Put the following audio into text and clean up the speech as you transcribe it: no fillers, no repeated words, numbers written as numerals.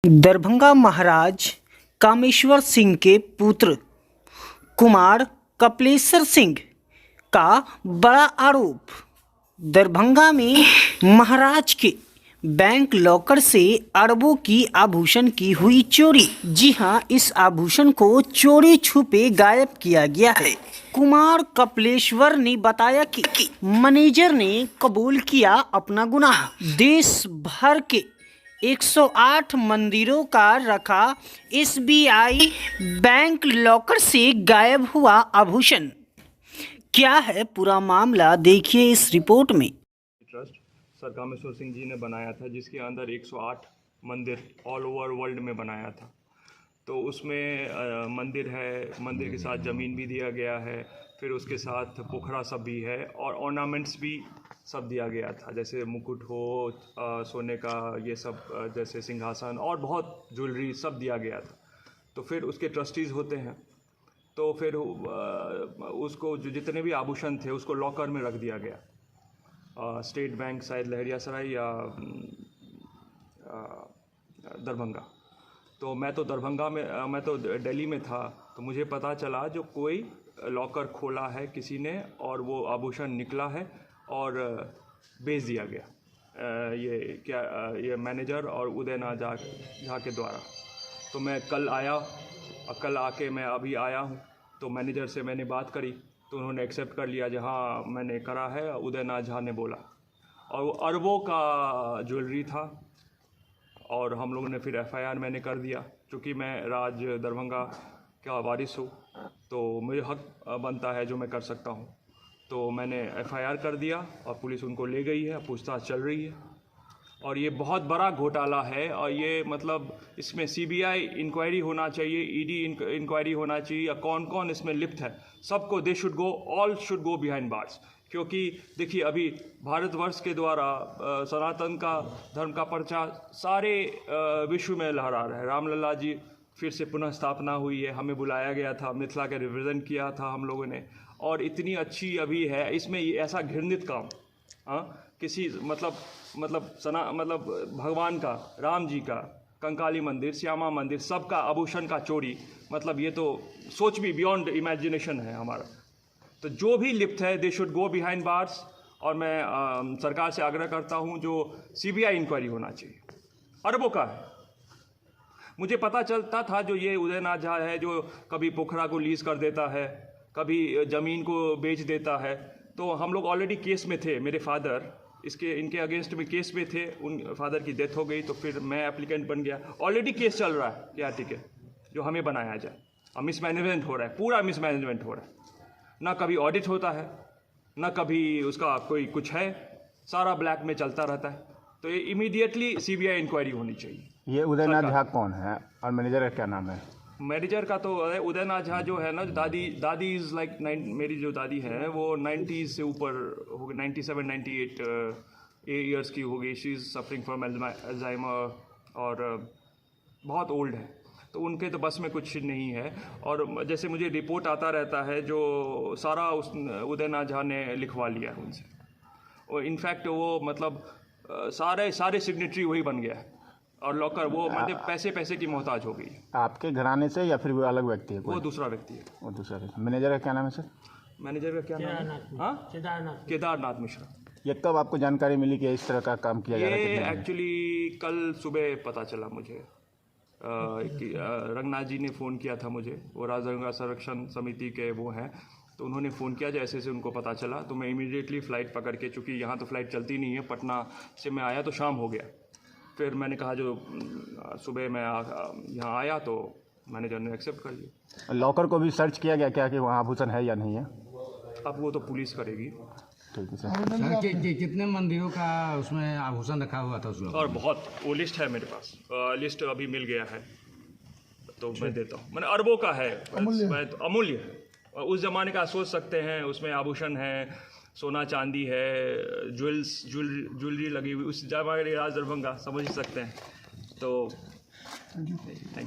दरभंगा महाराज कामेश्वर सिंह के पुत्र कुमार कपिलेश्वर सिंह का बड़ा आरोप। दरभंगा में महाराज के बैंक लॉकर से अरबों की आभूषण की हुई चोरी। जी हां, इस आभूषण को चोरी छुपे गायब किया गया है। कुमार कपिलेश्वर ने बताया कि मैनेजर ने कबूल किया अपना गुनाह। देश भर के 108 मंदिरों का रखा SBI बैंक लॉकर से गायब हुआ आभूषण। क्या है पूरा मामला, देखिए इस रिपोर्ट में। ट्रस्ट सर कामेश्वर सिंह जी ने बनाया था, जिसके अंदर 108 मंदिर ऑल ओवर वर्ल्ड में बनाया था। तो उसमें मंदिर है, मंदिर के साथ ज़मीन भी दिया गया है, फिर उसके साथ पोखरा सब भी है और ऑर्नामेंट्स भी सब दिया गया था, जैसे मुकुट हो, सोने का ये सब, जैसे सिंहासन और बहुत ज्वेलरी सब दिया गया था। तो फिर उसके ट्रस्टीज़ होते हैं, तो फिर उसको जो जितने भी आभूषण थे उसको लॉकर में रख दिया गया। स्टेट बैंक शायद लहरियासराय या दरभंगा। तो मैं तो दरभंगा में, मैं तो दिल्ली में था, तो मुझे पता चला जो कोई लॉकर खोला है किसी ने और वो आभूषण निकला है और बेच दिया गया। ये मैनेजर और उदयनाथ झा के द्वारा। तो मैं कल आया, कल आके मैं अभी आया हूँ, तो मैनेजर से मैंने बात करी तो उन्होंने एक्सेप्ट कर लिया, जहाँ मैंने करा है उदयनाथ झा ने बोला। और वो अरबों का ज्वेलरी था और हम लोगों ने फिर FIR मैंने कर दिया। चूँकि मैं राज दरभंगा का वारिस हूँ तो मुझे हक बनता है जो मैं कर सकता हूँ। तो मैंने FIR कर दिया और पुलिस उनको ले गई है, पूछताछ चल रही है। और ये बहुत बड़ा घोटाला है और ये मतलब इसमें CBI इंक्वायरी होना चाहिए, ED इंक्वायरी होना चाहिए, या कौन कौन इसमें लिप्त है सबको, they should go, all should go behind bars. क्योंकि देखिए अभी भारतवर्ष के द्वारा सनातन का धर्म का प्रचार सारे विश्व में लहरा रहा है। रामलला जी फिर से पुनः स्थापना हुई है, हमें बुलाया गया था, मिथिला के रिप्रेजेंट किया था हम लोगों ने, और इतनी अच्छी अभी है। इसमें ऐसा घृणित काम, किसी मतलब भगवान का, राम जी का, कंकाली मंदिर, श्यामा मंदिर, सबका आभूषण का चोरी, मतलब ये तो सोच भी बियॉन्ड इमेजिनेशन है हमारा। तो जो भी लिप्त है they should go behind bars. और मैं सरकार से आग्रह करता हूँ जो CBI इंक्वायरी होना चाहिए। अरबों का है। मुझे पता चलता था जो ये उदयनाथ झा है जो कभी पोखरा को लीज कर देता है, कभी ज़मीन को बेच देता है। तो हम लोग ऑलरेडी केस में थे, मेरे फादर इनके अगेंस्ट में केस में थे, उन फादर की डेथ हो गई तो फिर मैं एप्लीकेंट बन गया। ऑलरेडी केस चल रहा है क्या, ठीक है, जो हमें बनाया जाए। और मिसमैनेजमेंट हो रहा है, पूरा मिसमैनेजमेंट हो रहा है। ना कभी ऑडिट होता है, ना कभी उसका कोई कुछ है, सारा ब्लैक में चलता रहता है। तो ये इमीडिएटली CBI इंक्वायरी होनी चाहिए। ये उदयनाथ झा कौन है और मैनेजर का क्या नाम है? मैनेजर का तो उदयनाथ झा जो है ना, दादी इज़ लाइक मेरी जो दादी है वो 90s से ऊपर हो गई, 97 98 ईयर्स की हो गई। She is suffering from Alzheimer और बहुत ओल्ड है, तो उनके तो बस में कुछ नहीं है। और जैसे मुझे रिपोर्ट आता रहता है जो सारा उस उदयनाथ झा ने लिखवा लिया है उनसे, और इनफैक्ट वो मतलब सारे सिग्नेटरी वही बन गया है और लॉकर वो मतलब पैसे की मोहताज हो गई। आपके घराने से या फिर वो अलग व्यक्ति है? वो दूसरा व्यक्ति है। वो दूसरा व्यक्ति। मैनेजर का क्या नाम है सर? मैनेजर का क्या नाम है? हाँ, केदारनाथ मिश्रा। ये कब आपको जानकारी मिली कि इस तरह का काम किया जा रहा है? ये एक्चुअली कल सुबह पता चला मुझे। रंगनाथ जी ने फ़ोन किया था मुझे, वो राजगंगा संरक्षण समिति के वो हैं, तो उन्होंने फ़ोन किया जैसे से उनको पता चला। तो मैं इमीडिएटली फ़्लाइट पकड़ के, चूँकि यहाँ तो फ़्लाइट चलती नहीं है, पटना से मैं आया तो शाम हो गया। फिर मैंने कहा जो सुबह मैं यहाँ आया तो मैनेजर ने एक्सेप्ट कर लिया। लॉकर को भी सर्च किया गया क्या कि वहाँ आभूषण है या नहीं है? अब वो तो पुलिस करेगी। ठीक है सर। कितने मंदिरों का उसमें आभूषण रखा हुआ था उस लोग? और बहुत, वो लिस्ट है मेरे पास, लिस्ट अभी मिल गया है तो मैं देता हूँ। मैंने अरबों का है, अमूल्य है। और उस ज़माने का सोच सकते हैं, उसमें आभूषण है, सोना चांदी है, ज्वेलरी लगी हुई, उस जमाने राज दरभंगा समझ सकते हैं। तो थैंक यू।